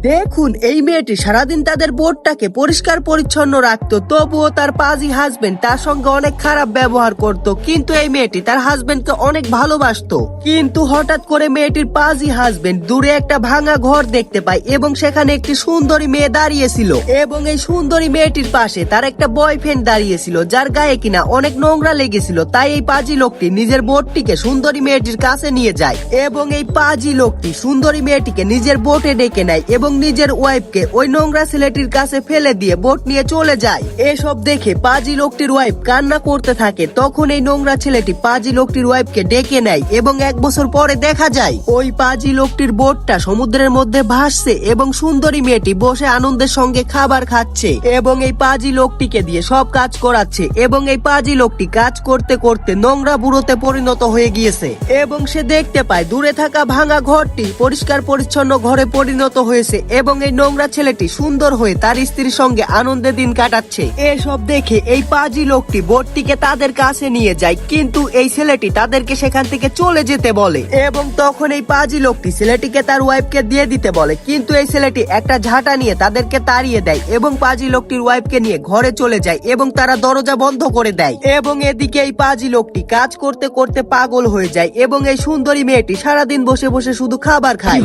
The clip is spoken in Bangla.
দেখুন, এই মেয়েটি সারাদিন তাদের বোর্ডটাকে পরিষ্কার পরিচ্ছন্ন রাখতো, তবুও তার পাজি হাজবেন্ড তার সঙ্গে অনেক খারাপ ব্যবহার করত। কিন্তু এই মেয়েটি তার হাজবেন্ডকে অনেক ভালোবাসতো। কিন্তু হঠাৎ করে মেয়েটির পাজি হাজবেন্ড দূরে একটা ভাঙা ঘর দেখতে পায় এবং সেখানে একটি সুন্দরী মেয়ে দাঁড়িয়েছিল এবং এই সুন্দরী মেয়েটির পাশে তার একটা বয়ফ্রেন্ড দাঁড়িয়েছিল, যার গায়ে কিনা অনেক নোংরা লেগেছিল। তাই এই পাজি লোকটি নিজের বোটটিকে সুন্দরী মেয়েটির কাছে নিয়ে যায় এবং এই পাজি লোকটি সুন্দরী মেয়েটিকে নিজের বোটে ডেকে নেয় এবং নিজের ওয়াইফকে ওই নোংরা ছেলেটির কাছে ফেলে দিয়ে বোট নিয়ে চলে যায়। এসব দেখে পাজি লোকটির ওয়াইফ কান্না করতে থাকে। তখন এই নোংরা ছেলেটি পাজি লোকটির ওয়াইফকে ডেকে নেয় এবং 1 বছর পরে দেখা যায় ওই পাজি লোকটির বোটটা সমুদ্রের মধ্যে ভাসছে এবং সুন্দরী মেয়েটি বসে আনন্দের সঙ্গে খাবার খাচ্ছে এবং এই পাজি লোকটিকে দিয়ে সব কাজ করাচ্ছে এবং এই পাজি লোকটি কাজ করতে করতে নোংরা বুড়োতে পরিণত হয়ে গিয়েছে এবং সে দেখতে পায় দূরে থাকা ভাঙা ঘরটি পরিষ্কার পরিচ্ছন্ন ঘরে পরিণত হয়েছে এবং এই নোংরা ছেলেটি সুন্দর হয়ে তার স্ত্রীর সঙ্গে আনন্দে দিন কাটাচ্ছে। এসব দেখে এই পাজি লোকটি বোটটিকে তাদের কাছে নিয়ে যায়, কিন্তু এই ছেলেটি তাদেরকে সেখান থেকে চলে যেতে বলে এবং তখন এই পাজি লোকটি ছেলেটিকে তার ওয়াইফকে দিয়ে দিতে বলে, কিন্তু এই ছেলেটি একটা ঝাঁটা নিয়ে তাদেরকে তাড়িয়ে দেয় এবং পাজি লোকটির ওয়াইফকে নিয়ে ঘরে চলে যায় এবং তারা দরজা বন্ধ করে দেয়। এবং এদিকে এই পাজি লোকটি কাজ করতে করতে পাগল হয়ে যায় এবং এই সুন্দরী মেয়েটি সারাদিন বসে বসে শুধু খাবার খায়।